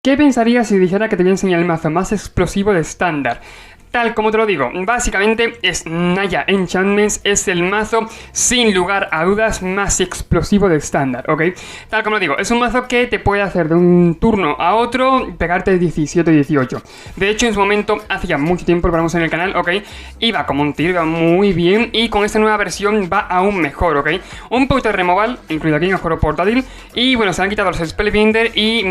¿Qué pensarías si dijera que te voy a enseñar el mazo más explosivo de estándar? Tal como te lo digo, básicamente es Naya Enchantments, es el mazo sin lugar a dudas más explosivo de estándar, ¿ok? Tal como lo digo, es un mazo que te puede hacer de un turno a otro pegarte 17-18. De hecho, en su momento, hace ya mucho tiempo, lo paramos en el canal, ¿ok? Iba como un tiro, iba muy bien, y con esta nueva versión va aún mejor, ¿ok? Un poquito de removal, incluido aquí en el juego portátil, y bueno, se han quitado los Spellbinder y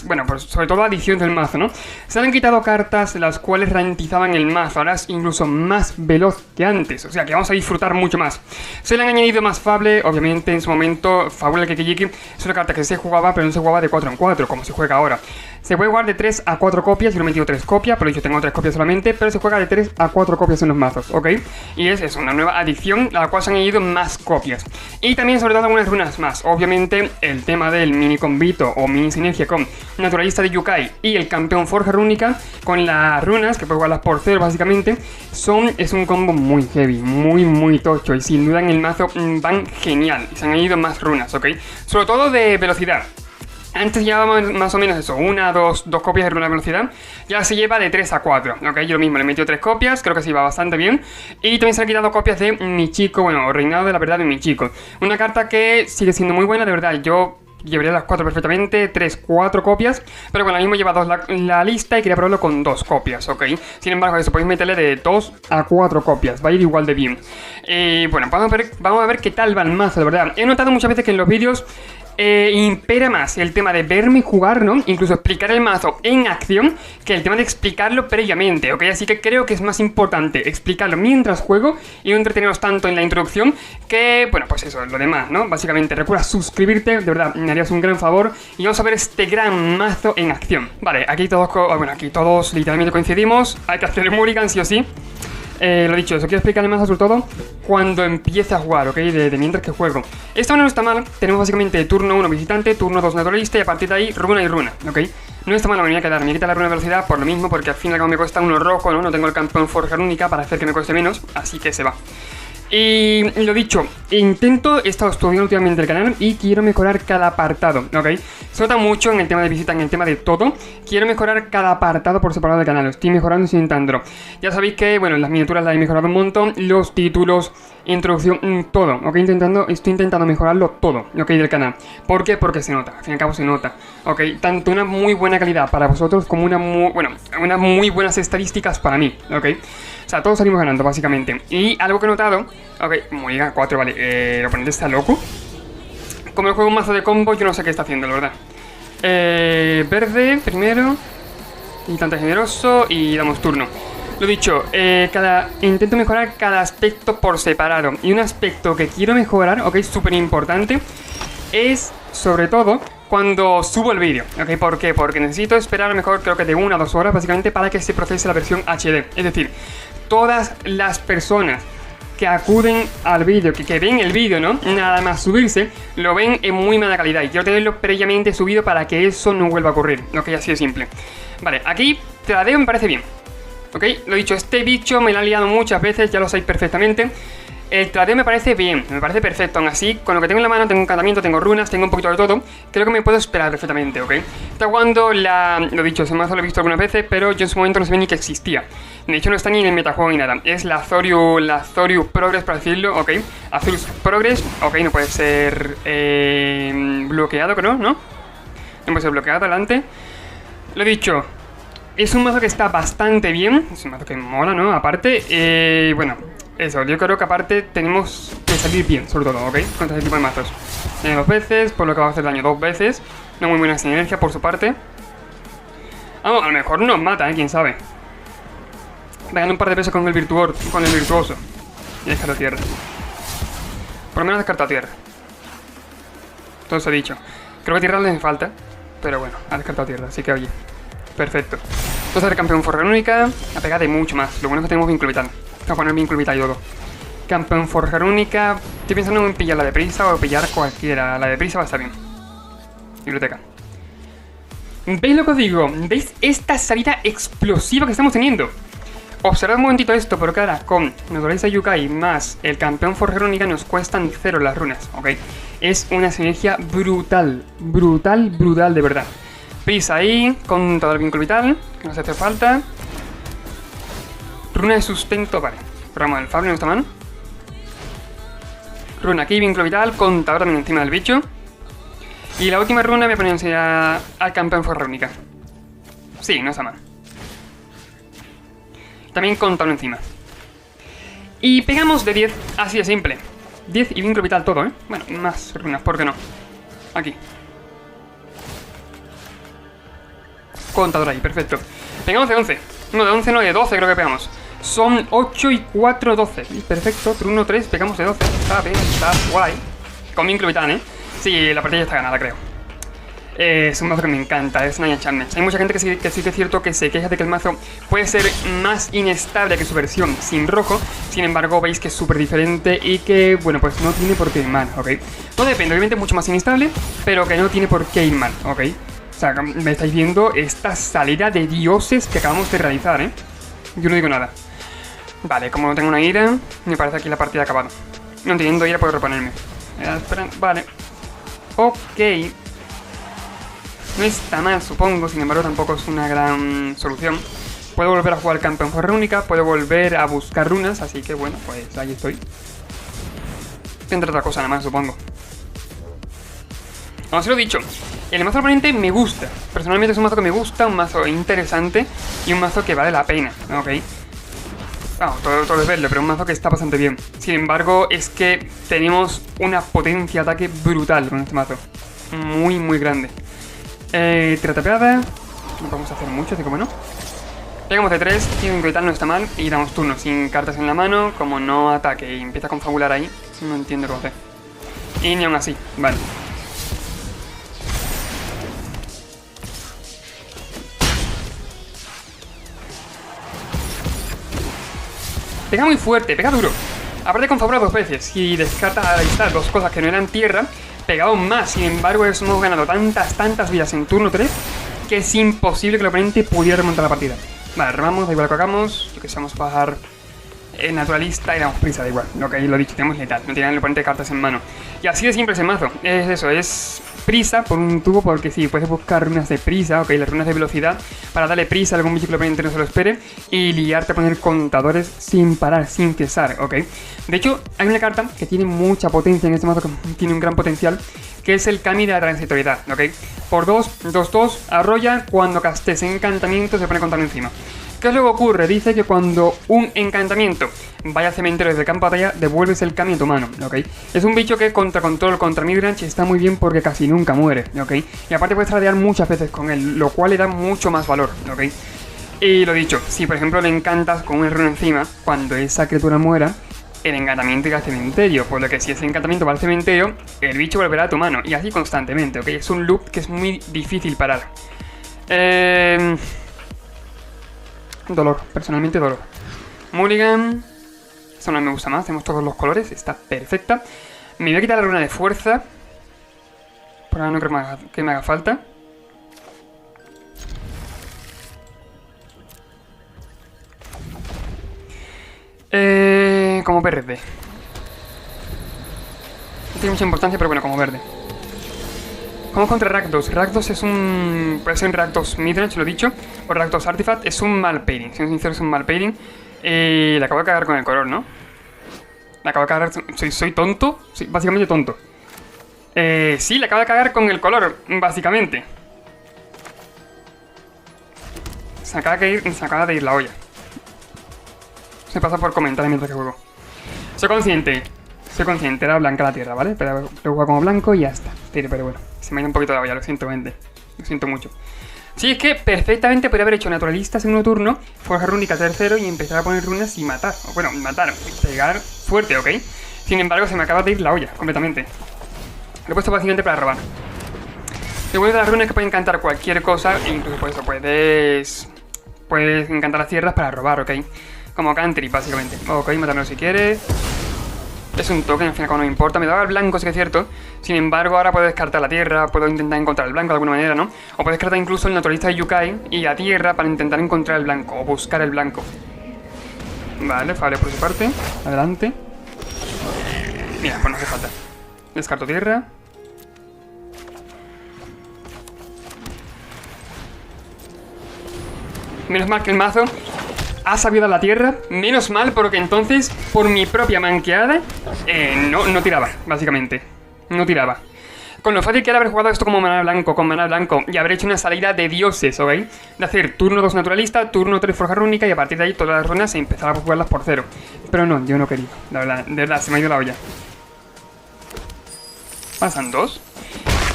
bueno, pues sobre todo la adición del mazo, ¿no? Se han quitado cartas las cuales ralentizaban el mazo, ahora es incluso más veloz que antes, o sea que vamos a disfrutar mucho más. Se le han añadido más Fable, obviamente en su momento Fable Kekijiki es una carta que se jugaba, pero no se jugaba de 4 en 4 como se juega ahora. Se puede jugar de 3 a 4 copias, yo lo he metido 3 copias, por lo dicho tengo 3 copias solamente, pero se juega de 3 a 4 copias en los mazos, ¿ok? Y es una nueva adición a la cual se han añadido más copias. Y también sobre todo algunas runas más, obviamente el tema del mini combito o mini sinergia con Naturalista de Yukai y el campeón Forja Rúnica, con las runas, que puedes jugarlas por 0 básicamente, es un combo muy heavy, muy tocho, y sin duda en el mazo van genial, y se han añadido más runas, ¿ok? Sobre todo de velocidad. Antes llevábamos más o menos eso, dos copias de runa de velocidad. Ya se lleva de 3 a 4, ¿ok? Yo lo mismo, le he metido 3 copias, creo que se iba bastante bien. Y también se han quitado copias de Michiko, bueno, Reinado de la Verdad de Michiko. Una carta que sigue siendo muy buena, de verdad, yo llevaría las 4 perfectamente, 3, 4 copias. Pero bueno, ahora mismo lleva 2 la lista y quería probarlo con 2 copias, ¿ok? Sin embargo, eso podéis meterle de 2 a 4 copias, va a ir igual de bien. Bueno, vamos a ver qué tal va el mazo, de verdad. He notado muchas veces que en los vídeos impera más el tema de verme jugar, ¿no? Incluso explicar el mazo en acción que el tema de explicarlo previamente, ¿ok? Así que creo que es más importante explicarlo mientras juego y no entreteneros tanto en la introducción que, bueno, pues eso, lo demás, ¿no? Básicamente, recuerda suscribirte, de verdad, me harías un gran favor y vamos a ver este gran mazo en acción. Vale, aquí todos literalmente coincidimos, hay que hacer el Mulligan sí o sí. Lo dicho, eso quiero explicarle más sobre todo cuando empiece a jugar, ¿ok? De mientras que juego. Esta no está mal, tenemos básicamente turno 1 visitante, turno 2 naturalista y a partir de ahí runa y runa, ¿ok? No está mal, me voy a quedar, me voy a quitar la runa de velocidad por lo mismo, porque al fin y al cabo me cuesta uno rojo, ¿no? No tengo el campeón Forja Rúnica para hacer que me cueste menos, así que se va. Y lo dicho, he estado estudiando últimamente el canal y quiero mejorar cada apartado, ¿ok? Se nota mucho en el tema de visita, en el tema de todo. Quiero mejorar cada apartado por separado del canal, lo estoy mejorando sin intentándolo. Ya sabéis que, bueno, las miniaturas las he mejorado un montón, los títulos, introducción, todo, ¿ok? Estoy intentando mejorarlo todo, ¿ok? Del canal. ¿Por qué? Porque se nota, al fin y al cabo se nota, ¿ok? Tanto una muy buena calidad para vosotros como unas muy buenas estadísticas para mí, ¿ok? O sea, todos salimos ganando, básicamente. Y algo que he notado... Ok, Mulligan 4, vale. El oponente está loco. Como el juego un mazo de combo, yo no sé qué está haciendo, la verdad. Verde, primero. Y tanto generoso. Y damos turno. Lo dicho, intento mejorar cada aspecto por separado. Y un aspecto que quiero mejorar, ok, súper importante, es, sobre todo, cuando subo el vídeo, ¿ok? ¿Por qué? Porque necesito esperar a lo mejor, creo que de 1 a 2 horas, básicamente, para que se procese la versión HD. Es decir, todas las personas que acuden al vídeo, que ven el vídeo, ¿no? Nada más subirse, lo ven en muy mala calidad. Y quiero tenerlo previamente subido para que eso no vuelva a ocurrir. Ok, así de simple. Vale, aquí tradeo me parece bien. Ok, lo dicho, este bicho me lo ha liado muchas veces, ya lo sabéis perfectamente. El tradeo me parece bien, me parece perfecto. Aún así, con lo que tengo en la mano, tengo encantamiento, tengo runas, tengo un poquito de todo. Creo que me puedo esperar perfectamente, ¿ok? Está jugando lo dicho, ese mazo lo he visto algunas veces, pero yo en su momento no sabía ni que existía. De hecho, no está ni en el metajuego ni nada. Es la Azorius Progress, para decirlo, ¿ok? Azorius Progress, ok, no puede ser bloqueado, creo, ¿no? No puede ser bloqueado, adelante. Lo dicho, es un mazo que está bastante bien. Es un mazo que mola, ¿no? Aparte, bueno... Eso, yo creo que aparte tenemos que salir bien, sobre todo, ¿ok? Contra este tipo de mazos. 2 veces, por lo que va a hacer daño 2 veces. No muy buena sinergia por su parte. Vamos, a lo mejor nos mata, ¿eh? Quién sabe. Ganando un par de pesos con el virtuoso. Y descarta tierra. Por lo menos descarta tierra. Todo se ha dicho. Creo que tierra le hace falta. Pero bueno, ha descartado tierra, así que oye. Perfecto. Entonces el campeón Forja Rúnica. La pega de mucho más. Lo bueno es que tenemos vínculo vital. Voy a poner vínculo vital y todo. Campeón Forja Rúnica. Estoy pensando en pillar la de prisa o pillar cualquiera. La de prisa va a estar bien. Biblioteca. ¿Veis lo que os digo? ¿Veis esta salida explosiva que estamos teniendo? Observad un momentito esto, porque ahora con Naturaleza Yukai más el campeón Forja Rúnica nos cuestan 0 las runas, ¿ok? Es una sinergia brutal, brutal de verdad. Prisa ahí, contador vínculo vital, que nos hace falta. Runa de sustento, vale. Probamos el Fable en nuestra mano. Runa aquí, vínculo vital, contador también encima del bicho. Y la última runa voy a poner enseguida al campeón forra única. Sí, no está mal. También contador encima. Y pegamos de 10, así de simple. 10 y vínculo vital todo, ¿eh? Bueno, más runas, ¿por qué no? Aquí. Contador ahí, perfecto. Pegamos de 11. No, de 11 no, de 12 creo que pegamos. Son 8 y 4, 12. Perfecto, turno 3, pegamos de 12. Está bien, está guay. Con vínculo vital, ¿eh? Sí, la partida ya está ganada, creo. Es un mazo que me encanta, es Naya Enchantments. Hay mucha gente que sí que es cierto que se queja de que el mazo puede ser más inestable que su versión sin rojo. Sin embargo, veis que es súper diferente y que, bueno, pues no tiene por qué ir mal, ¿ok? Todo depende, obviamente mucho más inestable, pero que no tiene por qué ir mal, ¿ok? O sea, me estáis viendo esta salida de dioses que acabamos de realizar, ¿eh? Yo no digo nada. Vale, como no tengo una ira, me parece aquí la partida acabada. No teniendo ira puedo reponerme. Espera, vale. Ok. No está mal, supongo, sin embargo tampoco es una gran solución. Puedo volver a jugar campeón forra única, puedo volver a buscar runas, así que bueno, pues ahí estoy. Tendré otra cosa nada más, supongo. Como os lo he dicho, el mazo oponente me gusta. Personalmente es un mazo que me gusta, un mazo interesante y un mazo que vale la pena, ¿ok? Vamos, todo es verde, pero un mazo que está bastante bien. Sin embargo, es que tenemos una potencia de ataque brutal con este mazo. Muy, muy grande. Tratapeada. No podemos hacer mucho, así como no. Pegamos de 3, y tal no está mal. Y damos turno sin cartas en la mano. Como no ataque y empieza a confabular ahí, no entiendo cómo hacer. Y ni aún así, vale. Pega muy fuerte, pega duro. Aparte confabula 2 veces y descarta ahí está, 2 cosas que no eran tierra. Pegado más, sin embargo hemos ganado tantas vidas en turno 3 que es imposible que el oponente pudiera remontar la partida. Vale, remamos, da igual lo que hagamos. Yo que sé, vamos a bajar naturalista y damos prisa, da igual. Lo que lo he dicho, tenemos letal, no tiene el oponente cartas en mano. Y así de simple es el mazo. Es eso, es prisa por un tubo, porque sí, puedes buscar runas de prisa, ok, las runas de velocidad, para darle prisa a algún bicho que el oponente no se lo espere y liarte a poner contadores sin parar, sin cesar, ok. De hecho, hay una carta que tiene mucha potencia en este mazo, que tiene un gran potencial, que es el Kami de la transitoriedad, ok. Por 2/2, arrolla, cuando castes encantamiento se pone contador encima. ¿Qué es lo que ocurre? Dice que cuando un encantamiento vaya al cementerio desde el campo de batalla, devuelves el Kami a tu mano, ¿ok? Es un bicho que contra control, contra midrange está muy bien porque casi nunca muere, ¿ok? Y aparte puedes tradear muchas veces con él, lo cual le da mucho más valor, ¿ok? Y lo dicho, si por ejemplo le encantas con un runa encima, cuando esa criatura muera, el encantamiento irá al cementerio, por lo que si ese encantamiento va al cementerio, el bicho volverá a tu mano, y así constantemente, ¿ok? Es un loop que es muy difícil parar. Dolor, personalmente dolor. Mulligan. Esta no me gusta más, tenemos todos los colores, está perfecta. Me voy a quitar la runa de fuerza. Por ahora no creo que me haga falta. Como verde. No tiene mucha importancia, pero bueno, como verde. Vamos contra Rakdos. Rakdos es un... puede ser un Rakdos Midrange, lo he dicho. O Rakdos Artifact. Es un mal pairing. Siendo sincero, es un mal pairing. Le acabo de cagar con el color, ¿no? Le acabo de cagar... ¿Soy tonto? Sí, básicamente tonto. Sí, le acabo de cagar con el color, básicamente. Se acaba de ir la olla. Se pasa por comentar mientras que juego. Soy consciente, era blanca la tierra, ¿vale? Pero lo juego como blanco y ya está. Pero bueno, se me ha ido un poquito de la olla, lo siento, gente. Lo siento mucho. Sí, es que perfectamente podría haber hecho naturalista segundo turno, forja rúnica tercero y empezar a poner runas y matar. O bueno, matar, pegar fuerte, ¿ok? Sin embargo, se me acaba de ir la olla, completamente. Lo he puesto básicamente para robar. Lo bueno de las runas es que pueden encantar cualquier cosa, e incluso por eso puedes encantar las tierras para robar, ¿ok? Como country, básicamente. Ok, mátame si quieres. Es un token, al final no me importa. Me daba el blanco, sí que es cierto. Sin embargo, ahora puedo descartar la tierra. Puedo intentar encontrar el blanco de alguna manera, ¿no? O puedo descartar incluso el naturalista de Yukai y la tierra para intentar encontrar el blanco o buscar el blanco. Vale, Fable por su parte. Adelante. Mira, pues no hace falta. Descarto tierra. Menos mal que el mazo ha sabido a la tierra. Menos mal porque entonces, por mi propia manqueada, no tiraba, básicamente. No tiraba. Con lo fácil que era haber jugado esto como mana blanco, con mana blanco, y haber hecho una salida de dioses, ¿ok? De hacer turno 2 naturalista, turno 3 forja rúnica, y a partir de ahí todas las runas se empezaba a jugarlas por 0. Pero no, yo no quería, de verdad, se me ha ido la olla. Pasan 2.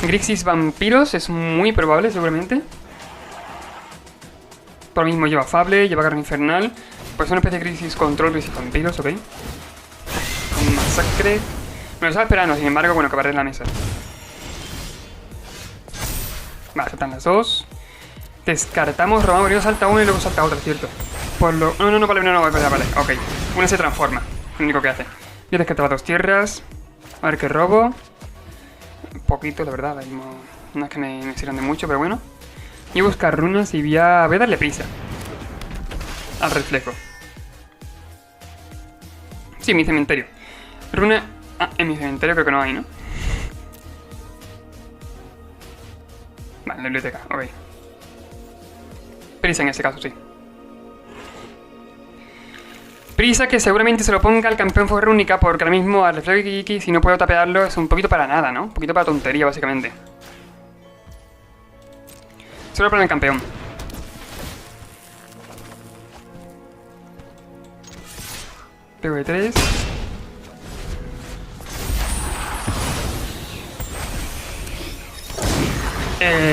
Grixis vampiros, es muy probable, seguramente. Por lo mismo lleva Fable, lleva Garra Infernal. Pues una especie de Grixis Control, Grixis vampiros, ¿ok? Un masacre. Me lo estaba esperando, sin embargo, bueno, que barrer la mesa. Vale, saltan las 2. Descartamos, robamos, primero salta una y luego salta otra, ¿cierto? Por lo... No, vale, ok. Una se transforma, lo único que hace. Yo descartaba 2 tierras. A ver qué robo. Un poquito, la verdad, no es que me sirvan de mucho, pero bueno. Y buscar runas y voy a darle prisa al reflejo. Sí, mi cementerio. Runa... Ah, en mi cementerio creo que no hay, ¿no? Vale, en la biblioteca, ok. Prisa en este caso, sí. Prisa que seguramente se lo ponga al campeón forja rúnica, porque ahora mismo al reflejo de Kiki, si no puedo tapearlo, es un poquito para nada, ¿no? Un poquito para tontería, básicamente. Solo para el campeón. Pego de 3.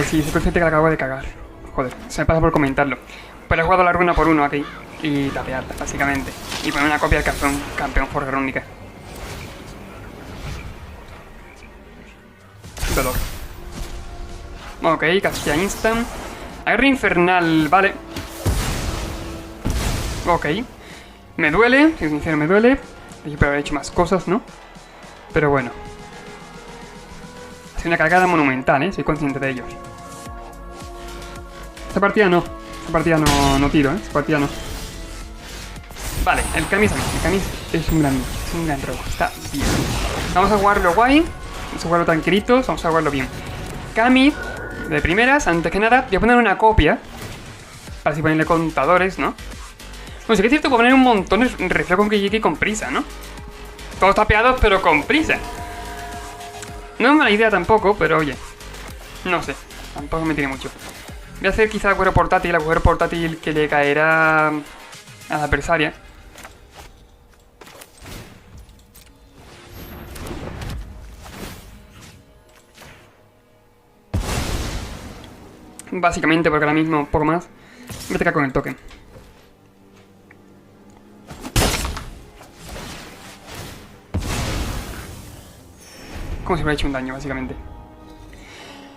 Sí, soy consciente que la acabo de cagar. Joder, se me pasa por comentarlo. Pero he jugado la runa por 1 aquí. Y tapearla, básicamente. Y poner una copia del campeón forja rúnica. Dolor. Ok, castilla instant. Agarre infernal, vale. Ok. Me duele, si sincero me duele. Yo puedo haber hecho más cosas, ¿no? Pero bueno. Ha sido una cargada monumental, soy consciente de ello. Esta partida no. Esta partida no tiro, Esta partida no. Vale, el Kami es un gran robo. Está bien. Vamos a jugarlo guay. Vamos a jugarlo tranquilitos. Vamos a jugarlo bien. Kami, de primeras, antes que nada, voy a poner una copia. Para así ponerle contadores, ¿no? Bueno, sí que es cierto que poner un montón de reflejo con Kijiki con prisa, ¿no? Todos tapeados, pero con prisa. No es mala idea tampoco, pero oye. No sé, tampoco me tiene mucho. Voy a hacer quizá agujero portátil que le caerá a la adversaria. Básicamente porque ahora mismo un poco más me toca con el token. Como si hubiera hecho un daño, básicamente.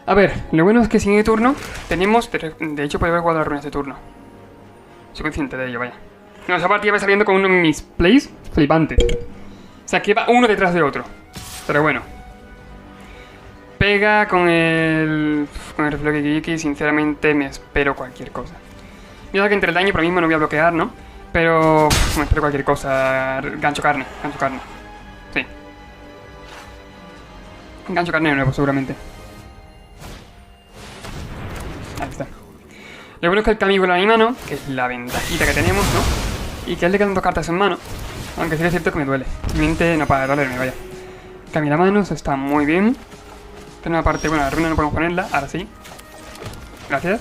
A ver, lo bueno es que sin el turno tenemos... De hecho, puedo haber jugado la runa este turno. Soy consciente de ello, vaya. No, esa partida va saliendo con uno de mis plays flipantes. O sea, que va uno detrás de otro. Pero bueno. Pega con el reflejo de Kijiki, sinceramente me espero cualquier cosa. Yo sé que entre el daño por lo mismo no voy a bloquear, ¿no? Pero me espero cualquier cosa. Gancho carne. Sí. Gancho carne de nuevo, seguramente. Ahí está. Lo bueno es que el Kami vuela a mi mano, que es la ventajita que tenemos, ¿no? Y que a él le quedan 2 cartas en mano. Aunque sí es cierto que me duele. Simplemente no para de dolerme, vaya. Kami la mano, eso está muy bien. Tiene una parte, bueno, la runa no podemos ponerla, ahora sí. Gracias.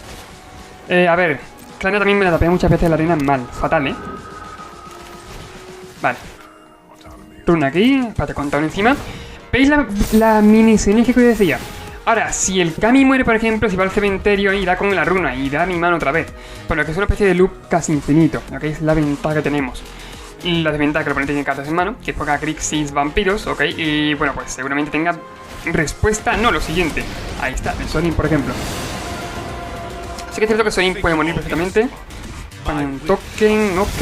A ver, Clania también me la tapea muchas veces la arena mal, fatal, Vale. Runa aquí, para contar encima. ¿Veis la mini sinergia que os decía? Ahora, si el Kami muere, por ejemplo, si va al cementerio y da con la runa y da mi mano otra vez. Por lo que es una especie de loop casi infinito, lo que es la ventaja que tenemos. Y la desventaja que el oponente tiene cartas en mano, que juega Grixis vampiros, ok. Y bueno, pues seguramente tenga respuesta, no, lo siguiente. Ahí está, el Sorin, por ejemplo. Sí que es cierto que Sorin puede morir perfectamente. Pone un token, ok.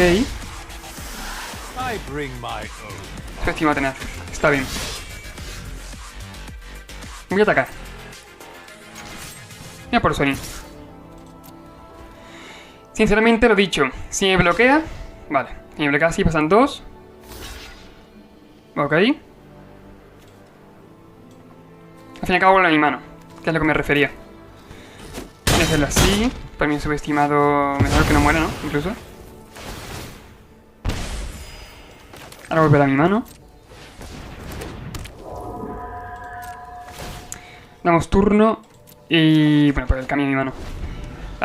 Estima tenaz, está bien. Voy a atacar. Mira por Sorin. Sinceramente lo dicho, si me bloquea, vale. Si me bloquea así pasan 2. Ok. Al fin y al cabo vuelve a mi mano, que es a lo que me refería. Voy a hacerlo así. Para mí he subestimado... Mejor que no muera, ¿no? Incluso. Ahora volverá a mi mano. Damos turno. Y... bueno, pues el cambio a mi mano.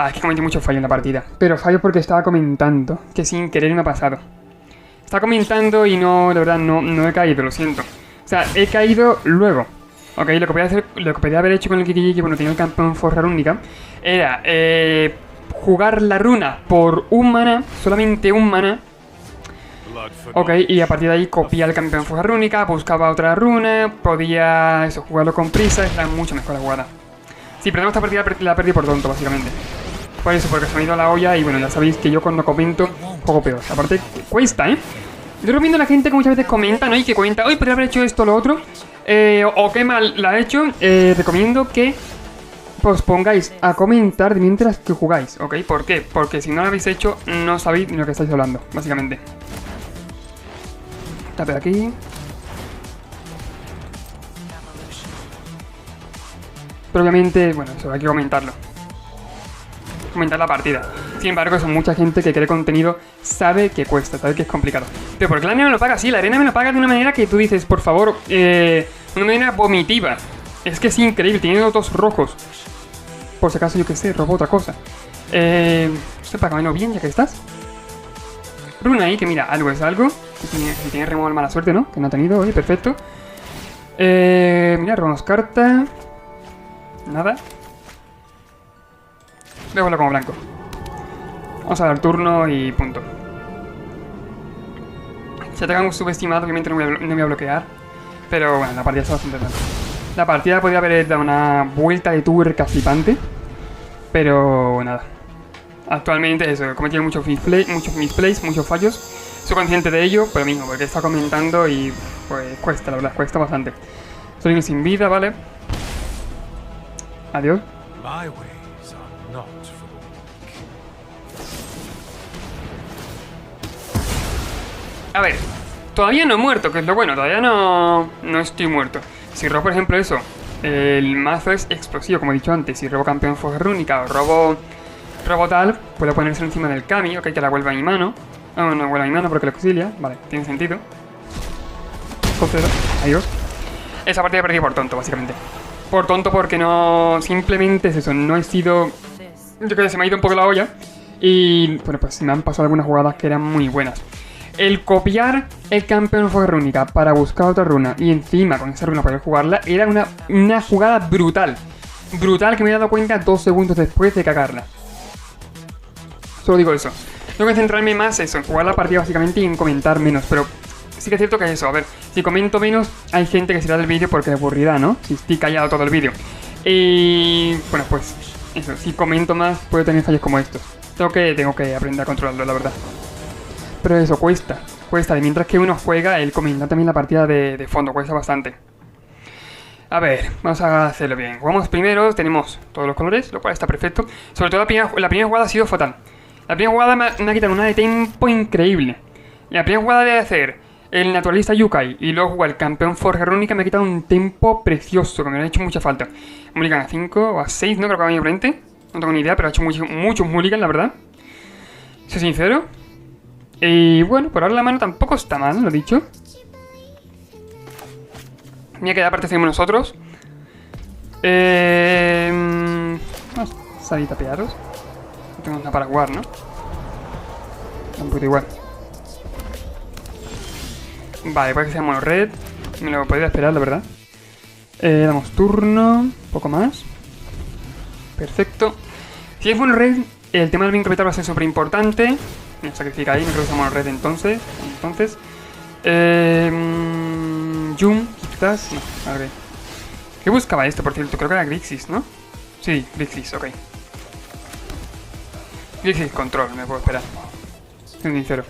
Es que cometí mucho fallo en la partida. Pero fallo porque estaba comentando. Que sin querer me ha pasado. Estaba comentando y no, la verdad, no he caído, lo siento. O sea, he caído luego. Ok, lo que podía haber hecho con el Kikijiki cuando tenía el campeón Forja Rúnica era jugar la runa por un mana, solamente un mana. Ok, y a partir de ahí copiar el campeón Forja Rúnica, buscaba otra runa, podía eso, jugarlo con prisa, era mucho mejor la jugada. Sí, pero esta partida la perdí por tonto, básicamente. Por eso, porque se me ha ido la olla y bueno, ya sabéis que yo cuando comento juego peor. Aparte, cuesta, ¿eh? Yo recomiendo a la gente que muchas veces comenta, ¿no? Y que cuenta, hoy podría haber hecho esto o lo otro. O qué mal la he hecho. Recomiendo que os pongáis a comentar mientras que jugáis, ¿ok? ¿Por qué? Porque si no lo habéis hecho, no sabéis ni lo que estáis hablando, básicamente. Tape aquí. Pero obviamente, bueno, eso hay que comentarlo. Comentar la partida. Sin embargo, eso, mucha gente que quiere contenido sabe que cuesta, sabe que es complicado. Pero porque la arena me lo paga, sí, la arena me lo paga de una manera que tú dices, por favor, una manera vomitiva. Es que es increíble, teniendo dos rojos. Por si acaso, yo que sé, robo otra cosa. Págamelo bien, ya que estás. Runa ahí, que mira, algo es algo. Si tiene removal mala suerte, ¿no? Que no ha tenido, oye, perfecto. Mira, robamos carta. Nada. Déjalo como blanco. Vamos a dar turno y punto. Si te hagan subestimado, obviamente no voy a bloquear. Pero bueno, la partida está bastante rara. La partida podría haber dado una vuelta de tuerca flipante. Pero nada. Actualmente eso, he cometido muchos misplays, muchos fallos. Soy consciente de ello, pero mismo, porque he estado comentando y pues cuesta, la verdad, cuesta bastante. Soy sin vida, ¿vale? Adiós. A ver, todavía no he muerto, que es lo bueno, todavía no estoy muerto. Si robo, por ejemplo, eso, el mazo es explosivo, como he dicho antes. Si robo campeón Forja Rúnica o robo tal, puedo ponerse encima del Kami, ok, que la vuelva a mi mano. No, no vuelva a mi mano porque lo auxilia, vale, tiene sentido. Cocedo, adiós. Esa partida perdí por tonto, básicamente. Por tonto porque no, simplemente es eso, no he sido... Yo creo que se me ha ido un poco la olla. Y bueno, pues me han pasado algunas jugadas que eran muy buenas. El copiar el campeón Forja Rúnica para buscar otra runa y encima con esa runa poder jugarla era una jugada brutal. Brutal que me he dado cuenta 2 segundos después de cagarla. Solo digo eso. Tengo que centrarme más eso, en jugar la partida básicamente y en comentar menos. Pero sí que es cierto que es eso, a ver, si comento menos hay gente que se da del vídeo porque es aburrida, ¿no? Si estoy callado todo el vídeo. Y bueno, pues eso, si comento más puedo tener fallos como estos. Tengo que aprender a controlarlo, la verdad. Pero eso cuesta, y mientras que uno juega, el comentar también la partida de fondo, cuesta bastante. A ver, vamos a hacerlo bien. Jugamos primero, tenemos todos los colores, lo cual está perfecto. Sobre todo la primera jugada ha sido fatal. La primera jugada me ha quitado una de tempo increíble. La primera jugada de hacer el naturalista Yukai y luego jugar el campeón Forja Rúnica me ha quitado un tempo precioso, que me ha hecho mucha falta. Mulligan a 5 o a 6, no creo que vaya frente. No tengo ni idea, pero ha hecho muchos mulligan, la verdad. Soy sincero. Y bueno, por ahora la mano tampoco está mal, lo dicho. Mira que aparte hacemos nosotros. Vamos a salir tapeados. No tengo nada para jugar, ¿no? Un poquito igual. Vale, puede que sea mono red. Me lo podría esperar, la verdad. Damos turno. Un poco más. Perfecto. Si es mono red, el tema del vincro va a ser súper importante. Me sacrifica ahí, no creo que sea mono red entonces. Jum, quizás. No, ok. ¿Qué buscaba esto, por cierto? Creo que era Grixis, ¿no? Sí, Grixis, ok. Grixis Control, me puedo esperar. Soy sincero.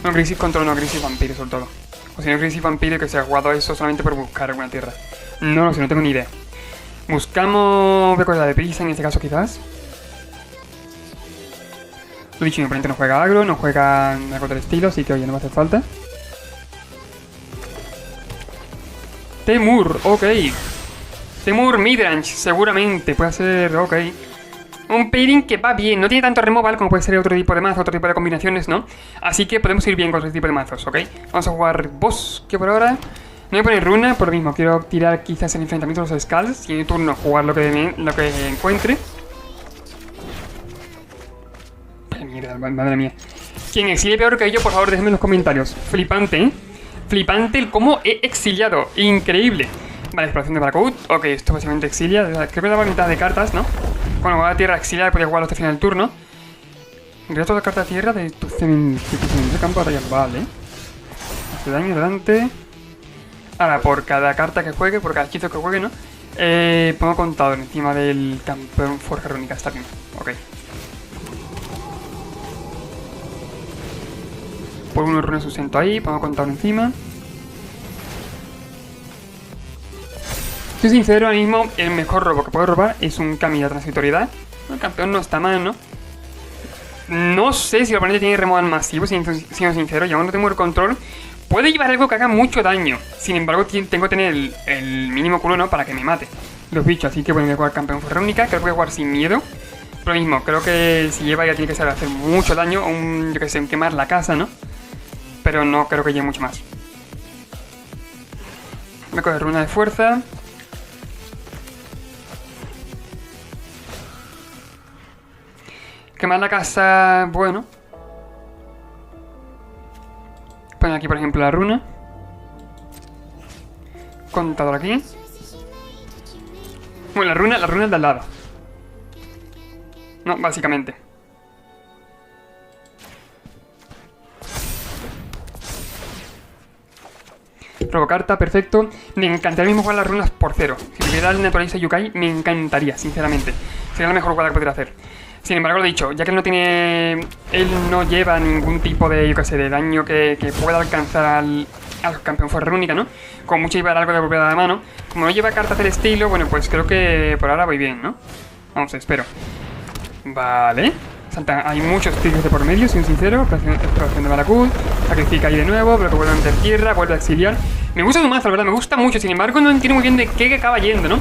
No, Grixis Control, no, Grixis Vampiro sobre todo. O si no, Grixis Vampiro que se ha jugado eso solamente por buscar alguna tierra. No lo sé, no tengo ni idea. Buscamos... Voy a la de prisa en este caso quizás. Lo dicho, mi oponente no juega agro, no juega algo del estilo, así que oye, no me hace falta. Temur, ok. Temur midrange, seguramente, puede ser, ok. Un pairing que va bien, no tiene tanto removal como puede ser otro tipo de mazo, otro tipo de combinaciones, ¿no? Así que podemos ir bien con este tipo de mazos, ¿ok? Vamos a jugar boss, que por ahora... No voy a poner runa, por lo mismo, quiero tirar quizás el enfrentamiento de los Skulls y en mi turno jugar lo que encuentre. Mierda, madre mía. Quien exilie peor que yo, por favor, déjenme en los comentarios. Flipante, ¿eh? Flipante el cómo he exiliado. Increíble. Vale, exploración de Barcode. Ok, esto básicamente exilia. Creo que daba mitad de cartas, ¿no? Cuando juega a tierra exiliada, podía jugarlo hasta el final del turno. Regreso toda carta de tierra de tu cementerio de campo de batalla. Vale. Hace daño delante. Ahora, por cada carta que juegue, por cada hechizo que juegue, ¿no? Pongo contador encima del campeón Forja Rúnica. Está bien. Ok. Por uno rune sustento ahí, pongo contador encima. Soy sincero, ahora mismo el mejor robo que puedo robar es un Kami de transitoriedad. El campeón no está mal, ¿no? No sé si el oponente tiene removal masivo, siendo sincero, y aún no tengo el control. Puede llevar algo que haga mucho daño. Sin embargo, tengo que tener el mínimo culo, ¿no? Para que me mate los bichos. Así que bueno, voy a jugar campeón Forja Rúnica. Creo que voy a jugar sin miedo. Pero lo mismo, creo que si lleva ya tiene que saber hacer mucho daño. O yo que sé, quemar la casa, ¿no? Pero no creo que lleve mucho más. Me coge runa de fuerza. Quemar la casa, bueno. Poner aquí, por ejemplo, la runa. Contador aquí. Bueno, la runa es de al lado. No, básicamente. Robo carta, perfecto. Me encantaría mismo jugar las runas por 0. Si tuviera el Naturaliza Yukai, me encantaría, sinceramente. Sería la mejor jugada que podría hacer. Sin embargo, lo dicho, ya que él no tiene... Él no lleva ningún tipo de, yo qué sé, de daño que pueda alcanzar al campeón Forja Rúnica, ¿no? Como mucho llevar algo de propiedad de mano. Como no lleva cartas del estilo, bueno, pues creo que por ahora voy bien, ¿no? Vamos, espero. Vale. Hay muchos tiros de por medio, sin sincero. Exploración de Barcode. Sacrifica ahí de nuevo, pero que vuelve a meter tierra, vuelve a exiliar. Me gusta su mazo, la verdad, me gusta mucho. Sin embargo, no entiendo muy bien de qué acaba yendo, ¿no?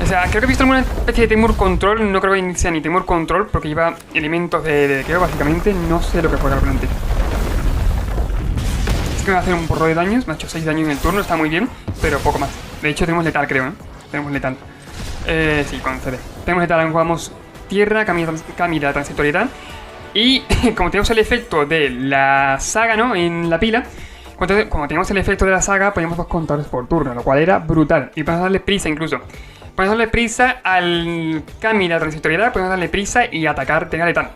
O sea, creo que he visto alguna especie de Temur Control. No creo que sea ni Temur Control, porque lleva elementos de creo, básicamente. No sé lo que juega realmente. Es que me va a hacer un porro de daños. Me ha hecho 6 daños en el turno, está muy bien, pero poco más. De hecho, tenemos letal, creo, ¿eh? Tenemos letal. Sí, con CD. Tenemos letal, jugamos tierra, Kami de la transitoriedad. Y como tenemos el efecto de la saga, ¿no? En la pila. Como tenemos el efecto de la saga, poníamos 2 contadores por turno, lo cual era brutal. Y podemos darle prisa incluso. Podemos darle prisa al Kami de la transitoriedad, podemos darle prisa y atacar, tenga letal.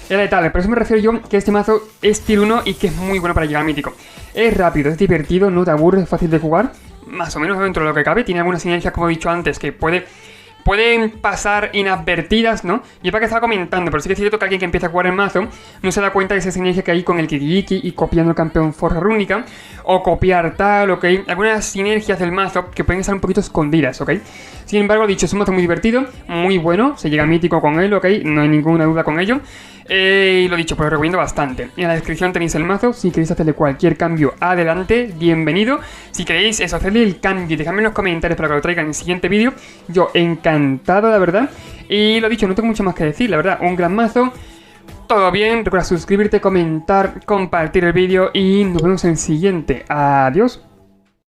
Era letal, por eso me refiero yo que este mazo es tier 1 y que es muy bueno para llegar a mítico. Es rápido, es divertido, no te aburres, es fácil de jugar. Más o menos dentro de lo que cabe, tiene algunas sinergias, como he dicho antes, que pueden pasar inadvertidas, ¿no? Y es para que estaba comentando, pero sí que es cierto que alguien que empieza a jugar el mazo no se da cuenta de esa sinergia que hay con el Kiki y copiando el campeón Forja Rúnica, o copiar tal, ¿ok? Algunas sinergias del mazo que pueden estar un poquito escondidas, ¿ok? Sin embargo, dicho, es un mazo muy divertido, muy bueno, se llega mítico con él, ¿ok? No hay ninguna duda con ello. Y lo dicho, pues lo recomiendo bastante. En la descripción tenéis el mazo. Si queréis hacerle cualquier cambio, adelante, bienvenido. Si queréis eso, hacerle el cambio, dejadme en los comentarios para que lo traigan en el siguiente vídeo. Yo encantado, la verdad. Y lo dicho, no tengo mucho más que decir, la verdad. Un gran mazo. Todo bien. Recuerda suscribirte, comentar, compartir el vídeo. Y nos vemos en el siguiente. Adiós.